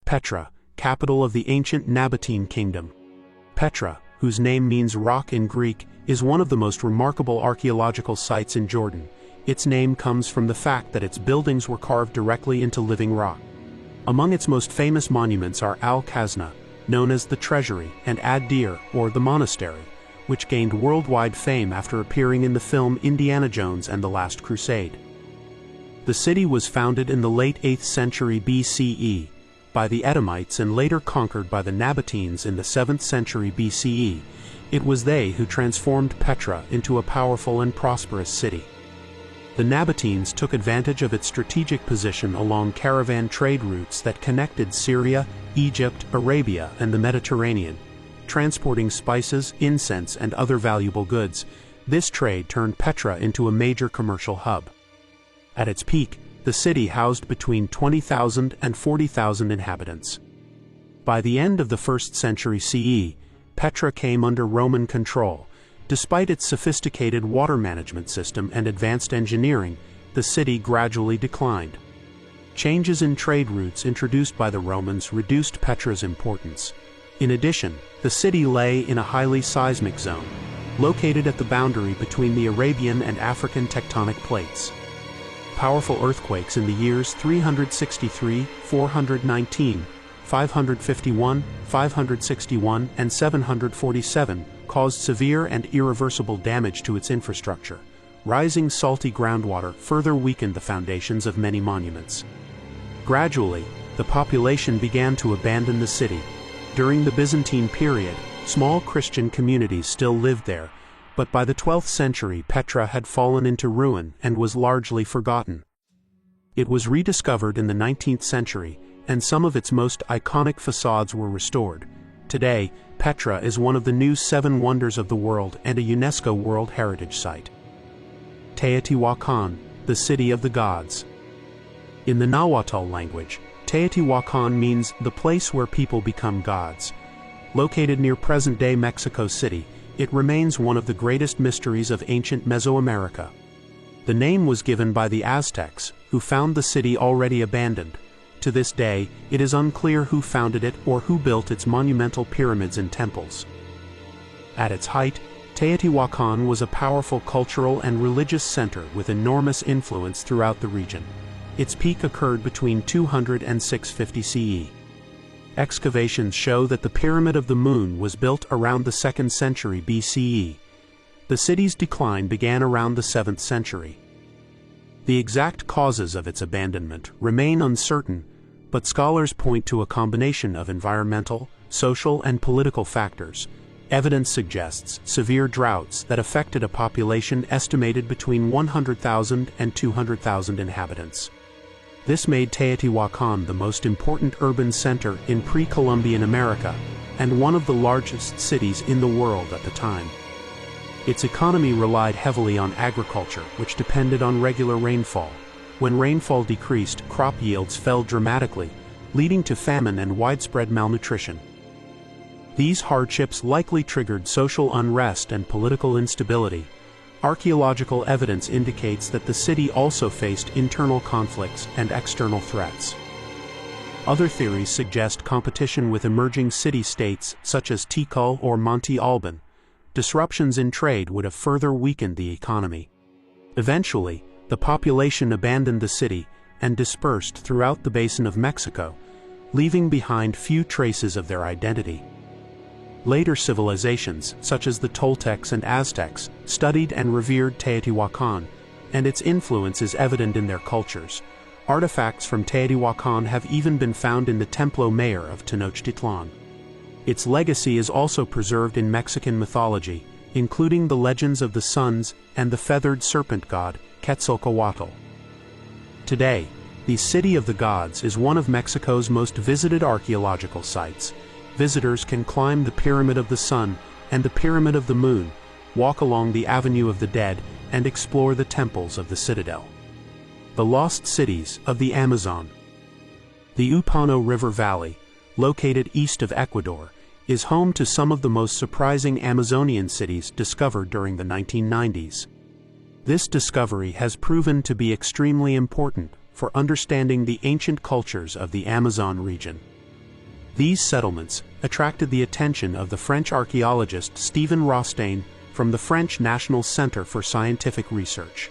Petra, capital of the ancient Nabatean kingdom. Petra, whose name means rock in Greek, is one of the most remarkable archaeological sites in Jordan. Its name comes from the fact that its buildings were carved directly into living rock. Among its most famous monuments are Al-Khazna, known as the Treasury, and Ad-Dir, or the Monastery, which gained worldwide fame after appearing in the film Indiana Jones and the Last Crusade. The city was founded in the late 8th century BCE by the Edomites and later conquered by the Nabateans in the 7th century BCE. It was they who transformed Petra into a powerful and prosperous city. The Nabateans took advantage of its strategic position along caravan trade routes that connected Syria, Egypt, Arabia, and the Mediterranean, transporting spices, incense, and other valuable goods. This trade turned Petra into a major commercial hub. At its peak, the city housed between 20,000 and 40,000 inhabitants. By the end of the 1st century CE, Petra came under Roman control. Despite its sophisticated water management system and advanced engineering, the city gradually declined. Changes in trade routes introduced by the Romans reduced Petra's importance. In addition, the city lay in a highly seismic zone, located at the boundary between the Arabian and African tectonic plates. Powerful earthquakes in the years 363, 419, 551, 561, and 747 caused severe and irreversible damage to its infrastructure. Rising salty groundwater further weakened the foundations of many monuments. Gradually, the population began to abandon the city. During the Byzantine period, small Christian communities still lived there, but by the 12th century Petra had fallen into ruin and was largely forgotten. It was rediscovered in the 19th century, and some of its most iconic facades were restored. Today, Petra is one of the new 7 wonders of the world and a UNESCO World Heritage Site. Teotihuacan, the City of the Gods. In the Nahuatl language, Teotihuacan means the place where people become gods. Located near present-day Mexico City, it remains one of the greatest mysteries of ancient Mesoamerica. The name was given by the Aztecs, who found the city already abandoned. To this day, it is unclear who founded it or who built its monumental pyramids and temples. At its height, Teotihuacan was a powerful cultural and religious center with enormous influence throughout the region. Its peak occurred between 200 and 650 CE. Excavations show that the Pyramid of the Moon was built around the 2nd century BCE. The city's decline began around the 7th century. The exact causes of its abandonment remain uncertain, but scholars point to a combination of environmental, social, and political factors. Evidence suggests severe droughts that affected a population estimated between 100,000 and 200,000 inhabitants. This made Teotihuacan the most important urban center in pre-Columbian America and one of the largest cities in the world at the time. Its economy relied heavily on agriculture, which depended on regular rainfall. When rainfall decreased, crop yields fell dramatically, leading to famine and widespread malnutrition. These hardships likely triggered social unrest and political instability. Archaeological evidence indicates that the city also faced internal conflicts and external threats. Other theories suggest competition with emerging city-states such as Tikal or Monte Alban. Disruptions in trade would have further weakened the economy. Eventually, the population abandoned the city and dispersed throughout the basin of Mexico, leaving behind few traces of their identity. Later civilizations, such as the Toltecs and Aztecs, studied and revered Teotihuacan, and its influence is evident in their cultures. Artifacts from Teotihuacan have even been found in the Templo Mayor of Tenochtitlan. Its legacy is also preserved in Mexican mythology, including the legends of the suns and the feathered serpent god, Quetzalcoatl. Today, the City of the Gods is one of Mexico's most visited archaeological sites. Visitors can climb the Pyramid of the Sun and the Pyramid of the Moon, walk along the Avenue of the Dead, and explore the temples of the citadel. The Lost Cities of the Amazon. The Upano River Valley, located east of Ecuador, is home to some of the most surprising Amazonian cities discovered during the 1990s. This discovery has proven to be extremely important for understanding the ancient cultures of the Amazon region. These settlements attracted the attention of the French archaeologist Stephen Rostaing from the French National Center for Scientific Research.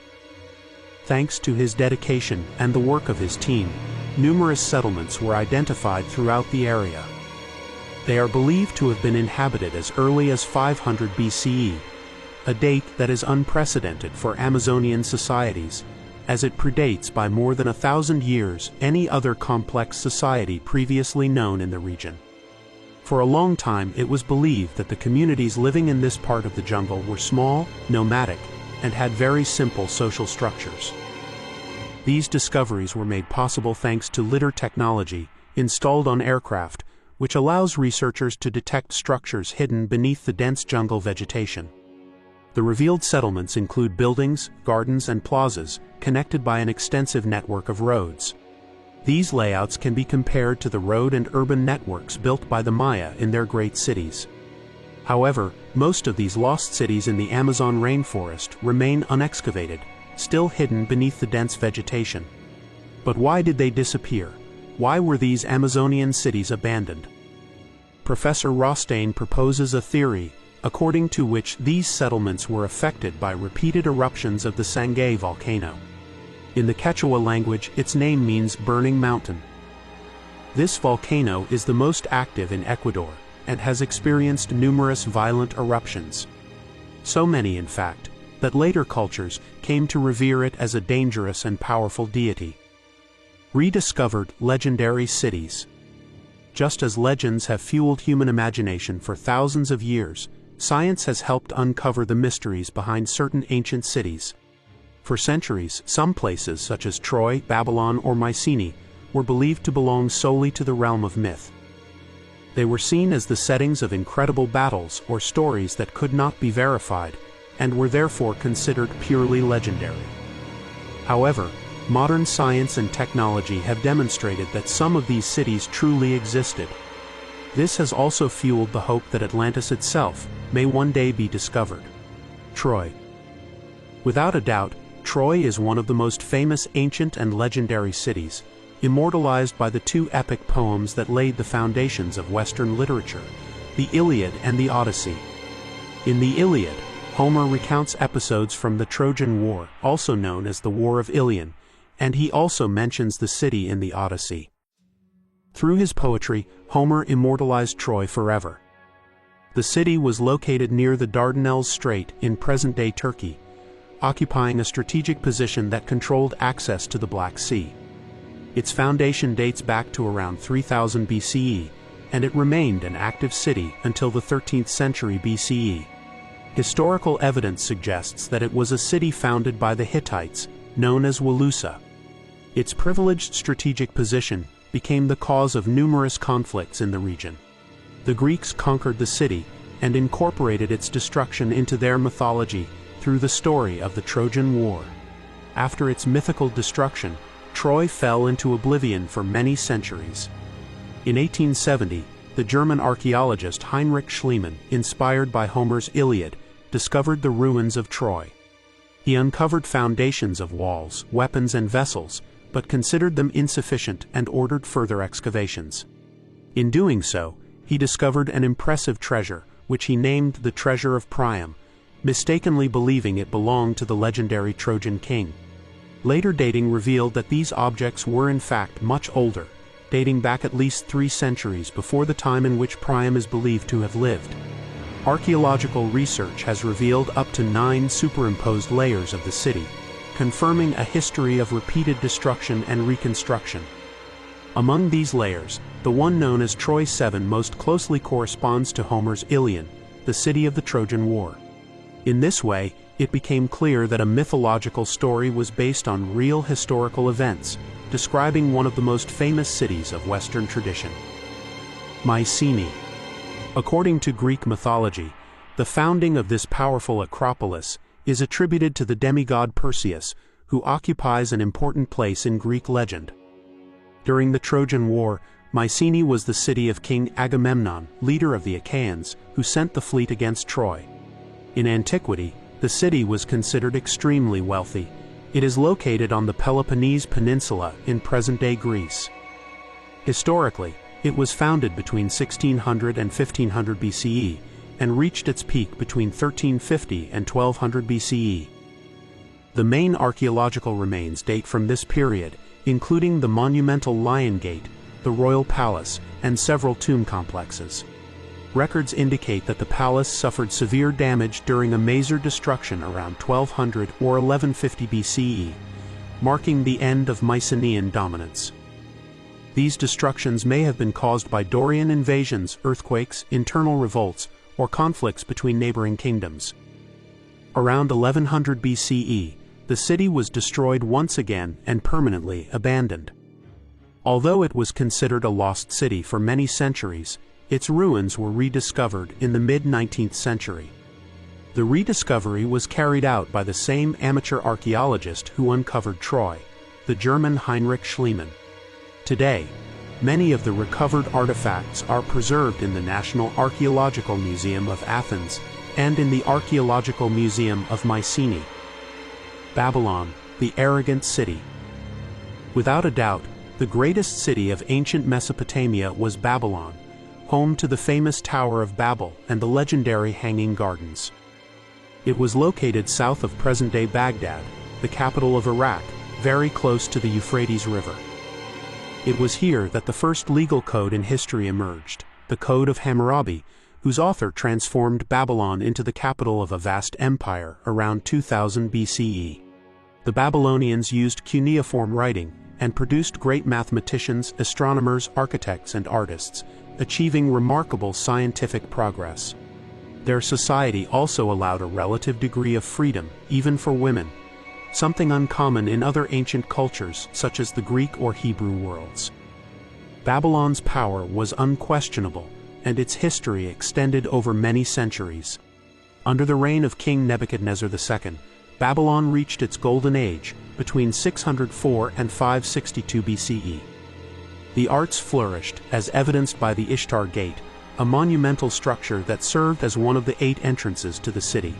Thanks to his dedication and the work of his team, numerous settlements were identified throughout the area. They are believed to have been inhabited as early as 500 BCE, a date that is unprecedented for Amazonian societies, as it predates by more than 1,000 years any other complex society previously known in the region. For a long time it was believed that the communities living in this part of the jungle were small, nomadic, and had very simple social structures. These discoveries were made possible thanks to lidar technology installed on aircraft, which allows researchers to detect structures hidden beneath the dense jungle vegetation. The revealed settlements include buildings, gardens, and plazas connected by an extensive network of roads. These layouts can be compared to the road and urban networks built by the Maya in their great cities. However, most of these lost cities in the Amazon rainforest remain unexcavated, still hidden beneath the dense vegetation. But why did they disappear? Why were these Amazonian cities abandoned? Professor Rostaing proposes a theory according to which these settlements were affected by repeated eruptions of the Sangay volcano. In the Quechua language, its name means burning mountain. This volcano is the most active in Ecuador and has experienced numerous violent eruptions. So many, in fact, that later cultures came to revere it as a dangerous and powerful deity. Rediscovered legendary cities. Just as legends have fueled human imagination for thousands of years, science has helped uncover the mysteries behind certain ancient cities. For centuries, some places such as Troy, Babylon, or Mycenae were believed to belong solely to the realm of myth. They were seen as the settings of incredible battles or stories that could not be verified, and were therefore considered purely legendary. However, modern science and technology have demonstrated that some of these cities truly existed. This has also fueled the hope that Atlantis itself may one day be discovered. Troy. Without a doubt, Troy is one of the most famous ancient and legendary cities, immortalized by the two epic poems that laid the foundations of Western literature, the Iliad and the Odyssey. In the Iliad, Homer recounts episodes from the Trojan War, also known as the War of Ilion, and he also mentions the city in the Odyssey. Through his poetry, Homer immortalized Troy forever. The city was located near the Dardanelles Strait in present-day Turkey, occupying a strategic position that controlled access to the Black Sea. Its foundation dates back to around 3000 BCE, and it remained an active city until the 13th century BCE. Historical evidence suggests that it was a city founded by the Hittites, known as Walusa. Its privileged strategic position became the cause of numerous conflicts in the region. The Greeks conquered the city and incorporated its destruction into their mythology through the story of the Trojan War. After its mythical destruction, Troy fell into oblivion for many centuries. In 1870, the German archaeologist Heinrich Schliemann, inspired by Homer's Iliad, discovered the ruins of Troy. He uncovered foundations of walls, weapons, and vessels, but considered them insufficient and ordered further excavations. In doing so, he discovered an impressive treasure, which he named the Treasure of Priam, mistakenly believing it belonged to the legendary Trojan king. Later dating revealed that these objects were in fact much older, dating back at least 3 centuries before the time in which Priam is believed to have lived. Archaeological research has revealed up to 9 superimposed layers of the city, confirming a history of repeated destruction and reconstruction. Among these layers, the one known as Troy 7 most closely corresponds to Homer's Ilion, the city of the Trojan War. In this way, it became clear that a mythological story was based on real historical events, describing one of the most famous cities of Western tradition. Mycenae. According to Greek mythology, the founding of this powerful acropolis is attributed to the demigod Perseus, who occupies an important place in Greek legend. During the Trojan War, Mycenae was the city of King Agamemnon, leader of the Achaeans, who sent the fleet against Troy. In antiquity, the city was considered extremely wealthy. It is located on the Peloponnese Peninsula in present-day Greece. Historically, It was founded between 1600 and 1500 BCE, and reached its peak between 1350 and 1200 BCE. The main archaeological remains date from this period, including the monumental Lion Gate, the Royal Palace, and several tomb complexes. Records indicate that the palace suffered severe damage during a major destruction around 1200 or 1150 BCE, marking the end of Mycenaean dominance. These destructions may have been caused by Dorian invasions, earthquakes, internal revolts, or conflicts between neighboring kingdoms. Around 1100 BCE, the city was destroyed once again and permanently abandoned. Although it was considered a lost city for many centuries, its ruins were rediscovered in the mid-19th century. The rediscovery was carried out by the same amateur archaeologist who uncovered Troy, the German Heinrich Schliemann. Today, many of the recovered artifacts are preserved in the National Archaeological Museum of Athens and in the Archaeological Museum of Mycenae. Babylon, the arrogant city. Without a doubt, the greatest city of ancient Mesopotamia was Babylon, home to the famous Tower of Babel and the legendary Hanging Gardens. It was located south of present-day Baghdad, the capital of Iraq, very close to the Euphrates River. It was here that the first legal code in history emerged, the Code of Hammurabi, whose author transformed Babylon into the capital of a vast empire around 2000 BCE. The Babylonians used cuneiform writing and produced great mathematicians, astronomers, architects, and artists, achieving remarkable scientific progress. Their society also allowed a relative degree of freedom, even for women, something uncommon in other ancient cultures such as the Greek or Hebrew worlds. Babylon's power was unquestionable, and its history extended over many centuries. Under the reign of King Nebuchadnezzar II, Babylon reached its golden age between 604 and 562 BCE. The arts flourished, as evidenced by the Ishtar Gate, a monumental structure that served as one of the 8 entrances to the city.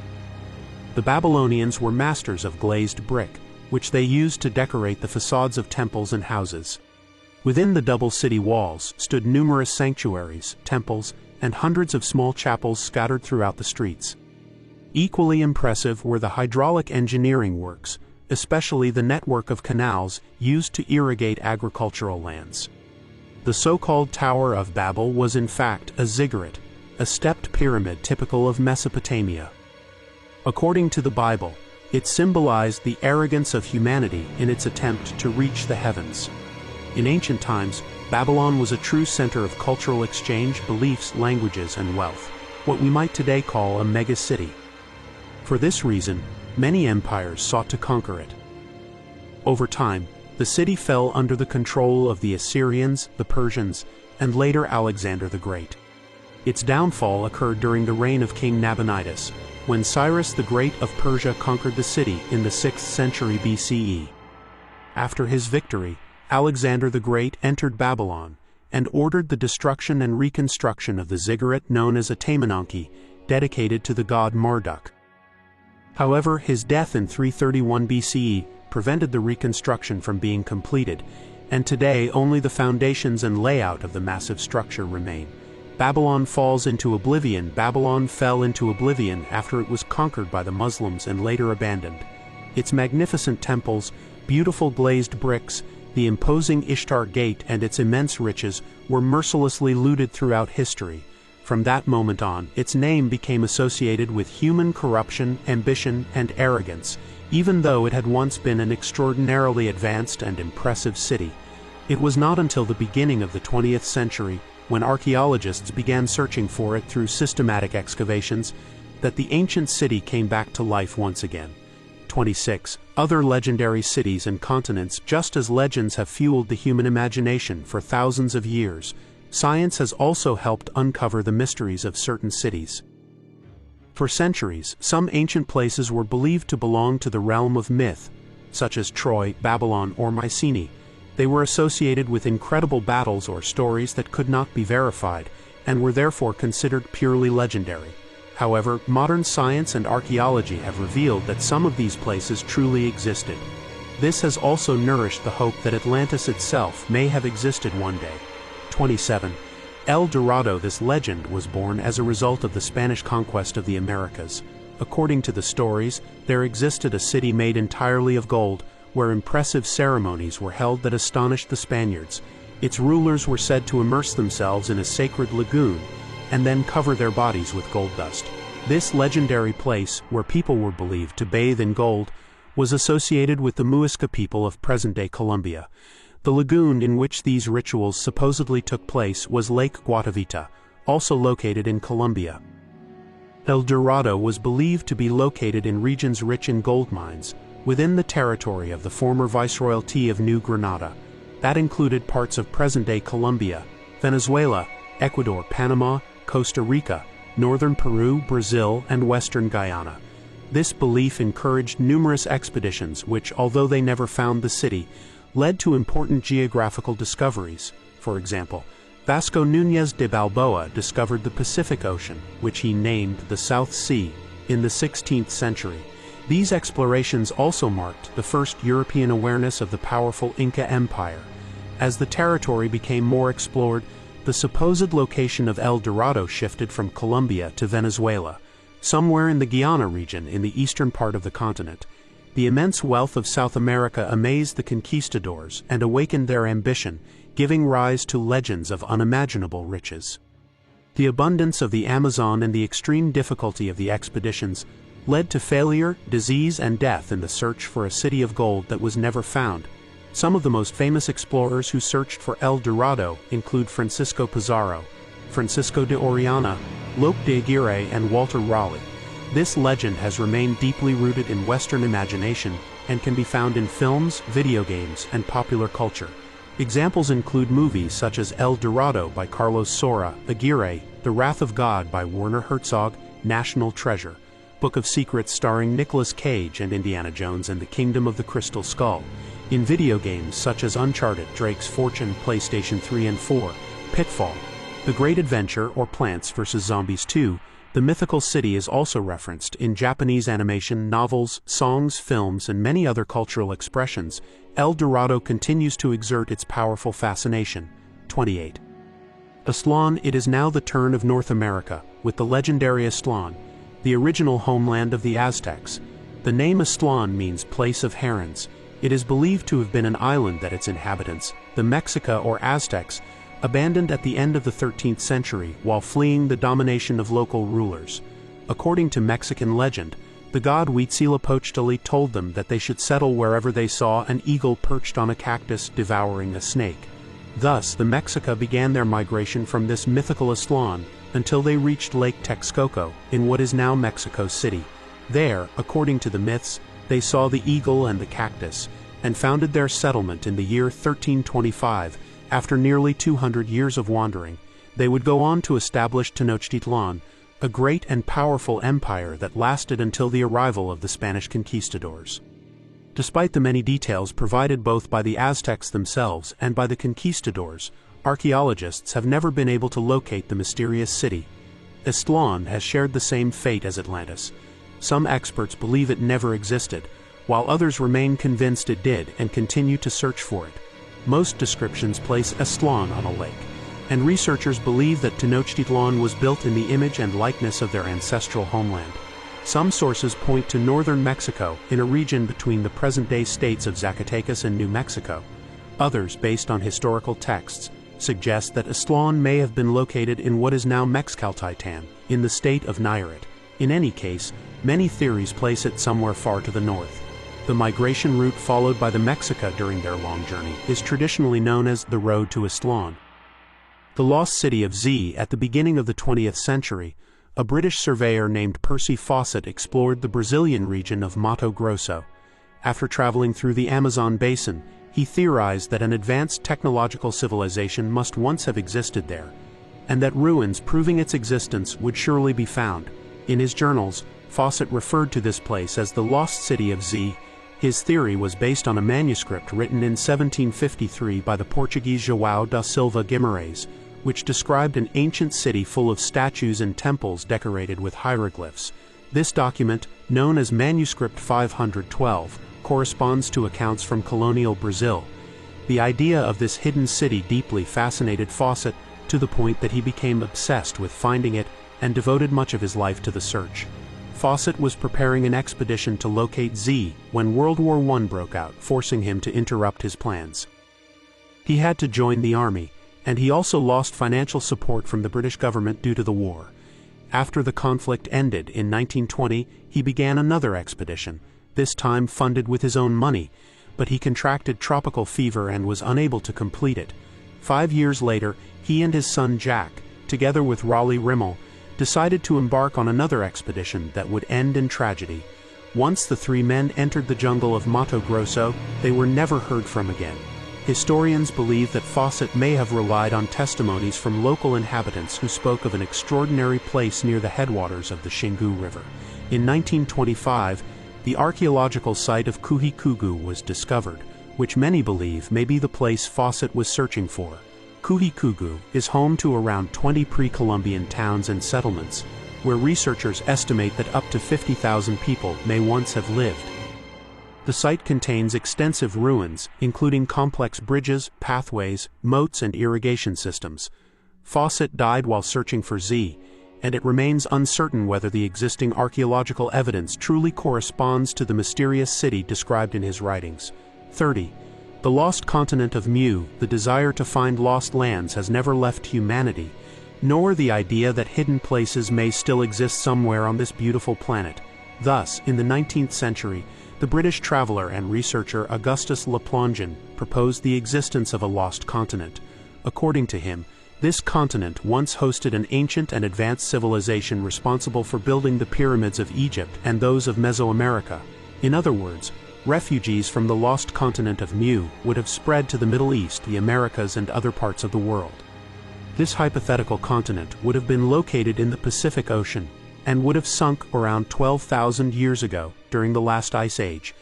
The Babylonians were masters of glazed brick, which they used to decorate the facades of temples and houses. Within the double city walls stood numerous sanctuaries, temples, and hundreds of small chapels scattered throughout the streets. Equally impressive were the hydraulic engineering works, especially the network of canals used to irrigate agricultural lands. The so-called Tower of Babel was in fact a ziggurat, a stepped pyramid typical of Mesopotamia. According to the Bible, it symbolized the arrogance of humanity in its attempt to reach the heavens. In ancient times, Babylon was a true center of cultural exchange, beliefs, languages, and wealth, what we might today call a mega-city. For this reason, many empires sought to conquer it. Over time, the city fell under the control of the Assyrians, the Persians, and later Alexander the Great. Its downfall occurred during the reign of King Nabonidus, when Cyrus the Great of Persia conquered the city in the 6th century BCE. After his victory, Alexander the Great entered Babylon and ordered the destruction and reconstruction of the ziggurat known as a Tamenanki, dedicated to the god Marduk. However, his death in 331 BCE prevented the reconstruction from being completed, and today only the foundations and layout of the massive structure remain. Babylon falls into oblivion. Babylon fell into oblivion after it was conquered by the Muslims and later abandoned. Its magnificent temples, beautiful glazed bricks, the imposing Ishtar Gate, and its immense riches were mercilessly looted throughout history. From that moment on, its name became associated with human corruption, ambition, and arrogance, even though it had once been an extraordinarily advanced and impressive city. It was not until the beginning of the 20th century, when archaeologists began searching for it through systematic excavations, that the ancient city came back to life once again. 26. Other legendary cities and continents. Just as legends have fueled the human imagination for thousands of years, science has also helped uncover the mysteries of certain cities. For centuries, some ancient places were believed to belong to the realm of myth, such as Troy, Babylon, or Mycenae. They were associated with incredible battles or stories that could not be verified, and were therefore considered purely legendary. However, modern science and archaeology have revealed that some of these places truly existed. This has also nourished the hope that Atlantis itself may have existed one day. 27. El Dorado. This legend was born as a result of the Spanish conquest of the Americas. According to the stories, there existed a city made entirely of gold, where impressive ceremonies were held that astonished the Spaniards. Its rulers were said to immerse themselves in a sacred lagoon, and then cover their bodies with gold dust. This legendary place, where people were believed to bathe in gold, was associated with the Muisca people of present-day Colombia. The lagoon in which these rituals supposedly took place was Lake Guatavita, also located in Colombia. El Dorado was believed to be located in regions rich in gold mines, within the territory of the former Viceroyalty of New Granada. That included parts of present-day Colombia, Venezuela, Ecuador, Panama, Costa Rica, northern Peru, Brazil, and western Guyana. This belief encouraged numerous expeditions which, although they never found the city, led to important geographical discoveries. For example, Vasco Núñez de Balboa discovered the Pacific Ocean, which he named the South Sea, in the 16th century. These explorations also marked the first European awareness of the powerful Inca Empire. As the territory became more explored, the supposed location of El Dorado shifted from Colombia to Venezuela, somewhere in the Guiana region in the eastern part of the continent. The immense wealth of South America amazed the conquistadors and awakened their ambition, giving rise to legends of unimaginable riches. The abundance of the Amazon and the extreme difficulty of the expeditions led to failure, disease, and death in the search for a city of gold that was never found. Some of the most famous explorers who searched for El Dorado include Francisco Pizarro, Francisco de Orellana, Lope de Aguirre, and Walter Raleigh. This legend has remained deeply rooted in Western imagination and can be found in films, video games, and popular culture. Examples include movies such as El Dorado by Carlos Saura, Aguirre, The Wrath of God by Werner Herzog, National Treasure, Book of Secrets starring Nicolas Cage and Indiana Jones and the Kingdom of the Crystal Skull. In video games such as Uncharted, Drake's Fortune, PlayStation 3 and 4, Pitfall, The Great Adventure, or Plants vs. Zombies 2, the mythical city is also referenced in Japanese animation, novels, songs, films, and many other cultural expressions. El Dorado continues to exert its powerful fascination. 28. Aztlán. It is now the turn of North America, with the legendary Aztlán, the original homeland of the Aztecs. The name Aztlán means place of herons. It is believed to have been an island that its inhabitants, the Mexica or Aztecs, abandoned at the end of the 13th century while fleeing the domination of local rulers. According to Mexican legend, the god Huitzilopochtli told them that they should settle wherever they saw an eagle perched on a cactus devouring a snake. Thus, the Mexica began their migration from this mythical Aztlán until they reached Lake Texcoco in what is now Mexico City. There, according to the myths, they saw the eagle and the cactus and founded their settlement in the year 1325. After nearly 200 years of wandering, they would go on to establish Tenochtitlan, a great and powerful empire that lasted until the arrival of the Spanish conquistadors. Despite the many details provided both by the Aztecs themselves and by the conquistadors, archaeologists have never been able to locate the mysterious city. Aztlán has shared the same fate as Atlantis. Some experts believe it never existed, while others remain convinced it did and continue to search for it. Most descriptions place Aztlán on a lake, and researchers believe that Tenochtitlan was built in the image and likeness of their ancestral homeland. Some sources point to northern Mexico, in a region between the present-day states of Zacatecas and New Mexico. Others, based on historical texts, suggest that Aztlán may have been located in what is now Mexcaltitan, in the state of Nayarit. In any case, many theories place it somewhere far to the north. The migration route followed by the Mexica during their long journey is traditionally known as the Road to Aztlán. The lost city of Z. At the beginning of the 20th century, a British surveyor named Percy Fawcett explored the Brazilian region of Mato Grosso. After traveling through the Amazon basin, he theorized that an advanced technological civilization must once have existed there, and that ruins proving its existence would surely be found. In his journals, Fawcett referred to this place as the lost city of Z. His theory was based on a manuscript written in 1753 by the Portuguese João da Silva Guimarães, which described an ancient city full of statues and temples decorated with hieroglyphs. This document, known as Manuscript 512, corresponds to accounts from colonial Brazil. The idea of this hidden city deeply fascinated Fawcett to the point that he became obsessed with finding it and devoted much of his life to the search. Fawcett was preparing an expedition to locate Z when World War I broke out, forcing him to interrupt his plans. He had to join the army, and he also lost financial support from the British government due to the war. After the conflict ended in 1920, he began another expedition, this time funded with his own money, but he contracted tropical fever and was unable to complete it. 5 years later, he and his son Jack, together with Raleigh Rimmel, decided to embark on another expedition that would end in tragedy. Once the three men entered the jungle of Mato Grosso, they were never heard from again. Historians believe that Fawcett may have relied on testimonies from local inhabitants who spoke of an extraordinary place near the headwaters of the Xingu River. In 1925, the archaeological site of Kuhikugu was discovered, which many believe may be the place Fawcett was searching for. Kuhikugu is home to around 20 pre-Columbian towns and settlements, where researchers estimate that up to 50,000 people may once have lived. The site contains extensive ruins, including complex bridges, pathways, moats, and irrigation systems. Fawcett died while searching for Z, and it remains uncertain whether the existing archaeological evidence truly corresponds to the mysterious city described in his writings. 30. The lost continent of Mu. The desire to find lost lands has never left humanity, nor the idea that hidden places may still exist somewhere on this beautiful planet. Thus, in the 19th century, the British traveler and researcher Augustus Le Plongeon proposed the existence of a lost continent. According to him, this continent once hosted an ancient and advanced civilization responsible for building the pyramids of Egypt and those of Mesoamerica. In other words, refugees from the lost continent of Mu would have spread to the Middle East, the Americas, and other parts of the world. This hypothetical continent would have been located in the Pacific Ocean and would have sunk around 12,000 years ago during the last ice age.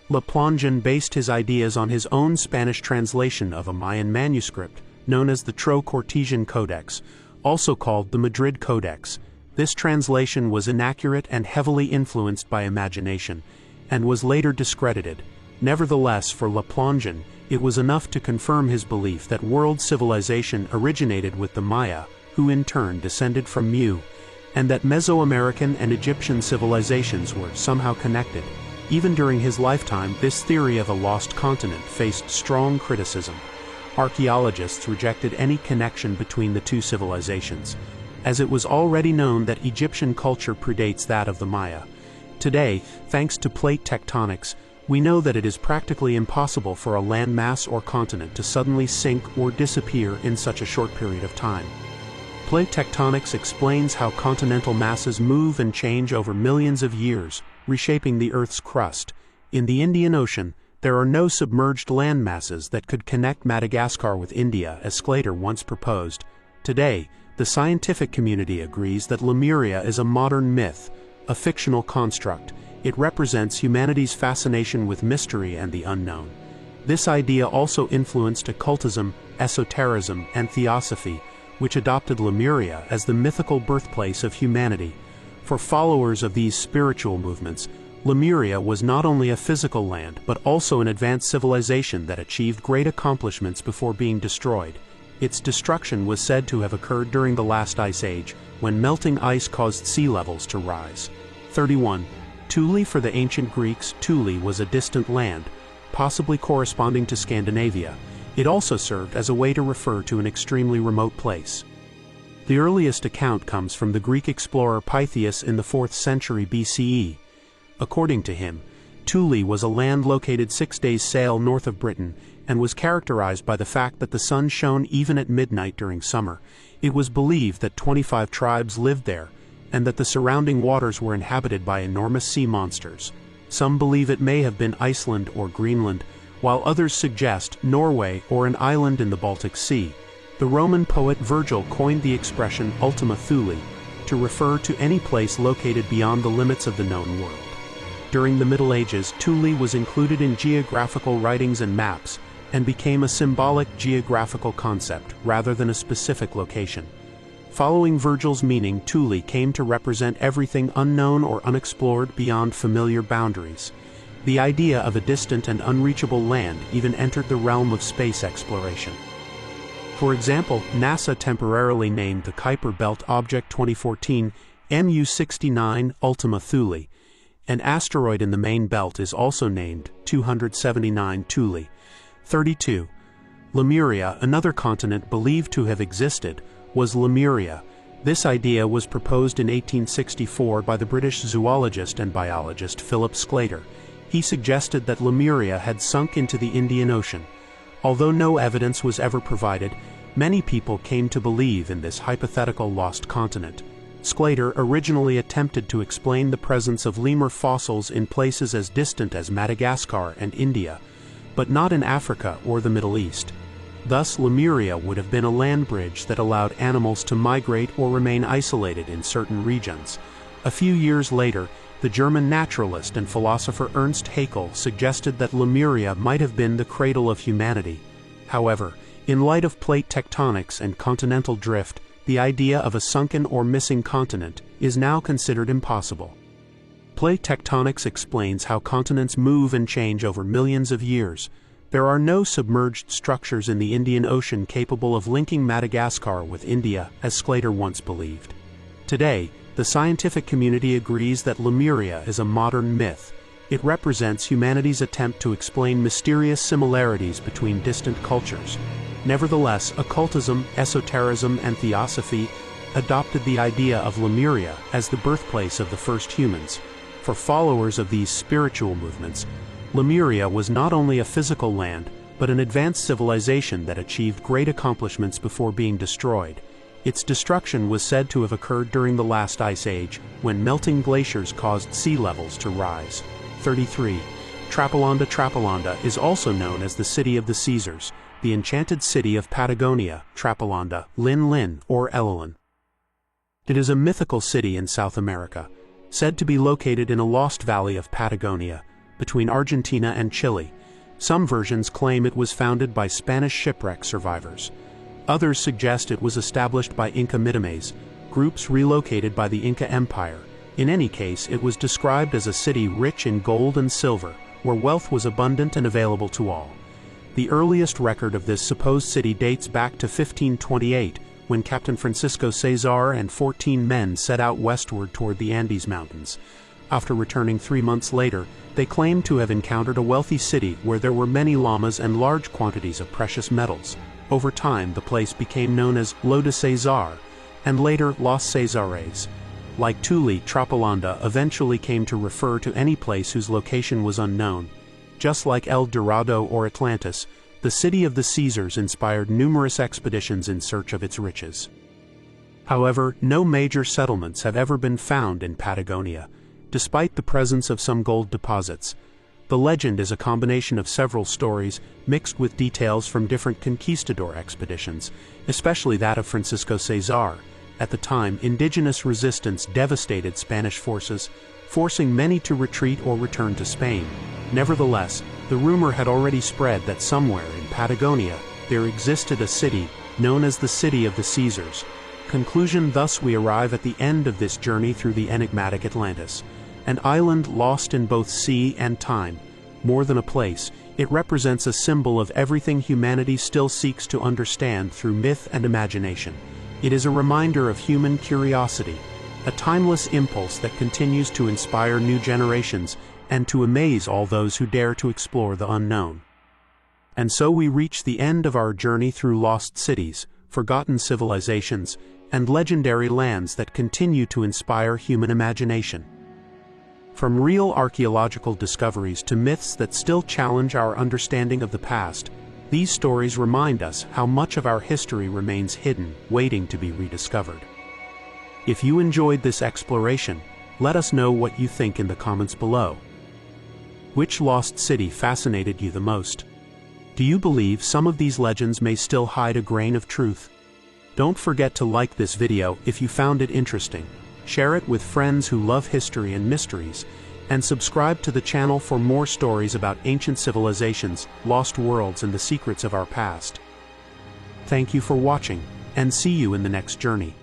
Le Plongeon based his ideas on his own Spanish translation of a Mayan manuscript known as the Tro-Cortesian Codex, also called the Madrid Codex. This translation was inaccurate and heavily influenced by imagination, and was later discredited. Nevertheless, for Le Plongeon, it was enough to confirm his belief that world civilization originated with the Maya, who in turn descended from Mu, and that Mesoamerican and Egyptian civilizations were somehow connected. Even during his lifetime, this theory of a lost continent faced strong criticism. Archaeologists rejected any connection between the two civilizations, as it was already known that Egyptian culture predates that of the Maya. Today, thanks to plate tectonics, we know that it is practically impossible for a landmass or continent to suddenly sink or disappear in such a short period of time. Plate tectonics explains how continental masses move and change over millions of years, reshaping the Earth's crust. In the Indian Ocean, there are no submerged land masses that could connect Madagascar with India, as Sclater once proposed. Today, the scientific community agrees that Lemuria is a modern myth, a fictional construct. It represents humanity's fascination with mystery and the unknown. This idea also influenced occultism, esotericism, and theosophy, which adopted Lemuria as the mythical birthplace of humanity. For followers of these spiritual movements, Lemuria was not only a physical land, but also an advanced civilization that achieved great accomplishments before being destroyed. Its destruction was said to have occurred during the last ice age, when melting ice caused sea levels to rise. 31. Thule. For the ancient Greeks, Thule was a distant land, possibly corresponding to Scandinavia. It also served as a way to refer to an extremely remote place. The earliest account comes from the Greek explorer Pytheas in the 4th century BCE. According to him, Thule was a land located 6 days' sail north of Britain and was characterized by the fact that the sun shone even at midnight during summer. It was believed that 25 tribes lived there, and that the surrounding waters were inhabited by enormous sea monsters. Some believe it may have been Iceland or Greenland, while others suggest Norway or an island in the Baltic Sea. The Roman poet Virgil coined the expression Ultima Thule to refer to any place located beyond the limits of the known world. During the Middle Ages, Thule was included in geographical writings and maps, and became a symbolic geographical concept rather than a specific location. Following Virgil's meaning, Thule came to represent everything unknown or unexplored beyond familiar boundaries. The idea of a distant and unreachable land even entered the realm of space exploration. For example, NASA temporarily named the Kuiper Belt Object 2014 MU-69 Ultima Thule. An asteroid in the main belt is also named 279 Thule. 32. Lemuria, another continent believed to have existed, was Lemuria. This idea was proposed in 1864 by the British zoologist and biologist Philip Sclater. He suggested that Lemuria had sunk into the Indian Ocean. Although no evidence was ever provided, many people came to believe in this hypothetical lost continent. Sclater originally attempted to explain the presence of lemur fossils in places as distant as Madagascar and India, but not in Africa or the Middle East. Thus, Lemuria would have been a land bridge that allowed animals to migrate or remain isolated in certain regions. A few years later, the German naturalist and philosopher Ernst Haeckel suggested that Lemuria might have been the cradle of humanity. However, in light of plate tectonics and continental drift, the idea of a sunken or missing continent is now considered impossible. Plate tectonics explains how continents move and change over millions of years. There are no submerged structures in the Indian Ocean capable of linking Madagascar with India, as Sclater once believed. Today, the scientific community agrees that Lemuria is a modern myth. It represents humanity's attempt to explain mysterious similarities between distant cultures. Nevertheless, occultism, esotericism, and theosophy adopted the idea of Lemuria as the birthplace of the first humans. For followers of these spiritual movements, Lemuria was not only a physical land, but an advanced civilization that achieved great accomplishments before being destroyed. Its destruction was said to have occurred during the last ice age, when melting glaciers caused sea levels to rise. 33. Trapalanda. Trapalanda is also known as the City of the Caesars, the enchanted city of Patagonia, Trapalanda, Lin Lin, or Elilin. It is a mythical city in South America, said to be located in a lost valley of Patagonia, between Argentina and Chile. Some versions claim it was founded by Spanish shipwreck survivors. Others suggest it was established by Inca Mitimes, groups relocated by the Inca Empire. In any case, it was described as a city rich in gold and silver, where wealth was abundant and available to all. The earliest record of this supposed city dates back to 1528, when Captain Francisco Cesar and 14 men set out westward toward the Andes Mountains. After returning 3 months later, they claimed to have encountered a wealthy city where there were many llamas and large quantities of precious metals. Over time, the place became known as Lo de Cesar, and later Los Cesares. Like Thule, Trapalanda eventually came to refer to any place whose location was unknown. Just like El Dorado or Atlantis, the City of the Caesars inspired numerous expeditions in search of its riches. However, no major settlements have ever been found in Patagonia, despite the presence of some gold deposits. The legend is a combination of several stories mixed with details from different conquistador expeditions, especially that of Francisco Cesar. At the time, indigenous resistance devastated Spanish forces, forcing many to retreat or return to Spain. Nevertheless, the rumor had already spread that somewhere in Patagonia there existed a city known as the City of the Caesars. Conclusion: thus we arrive at the end of this journey through the enigmatic Atlantis. An island lost in both sea and time. More than a place, it represents a symbol of everything humanity still seeks to understand through myth and imagination. It is a reminder of human curiosity, a timeless impulse that continues to inspire new generations and to amaze all those who dare to explore the unknown. And so we reach the end of our journey through lost cities, forgotten civilizations, and legendary lands that continue to inspire human imagination. From real archaeological discoveries to myths that still challenge our understanding of the past, these stories remind us how much of our history remains hidden, waiting to be rediscovered. If you enjoyed this exploration, let us know what you think in the comments below. Which lost city fascinated you the most? Do you believe some of these legends may still hide a grain of truth? Don't forget to like this video if you found it interesting. Share it with friends who love history and mysteries, and subscribe to the channel for more stories about ancient civilizations, lost worlds, and the secrets of our past. Thank you for watching, and see you in the next journey.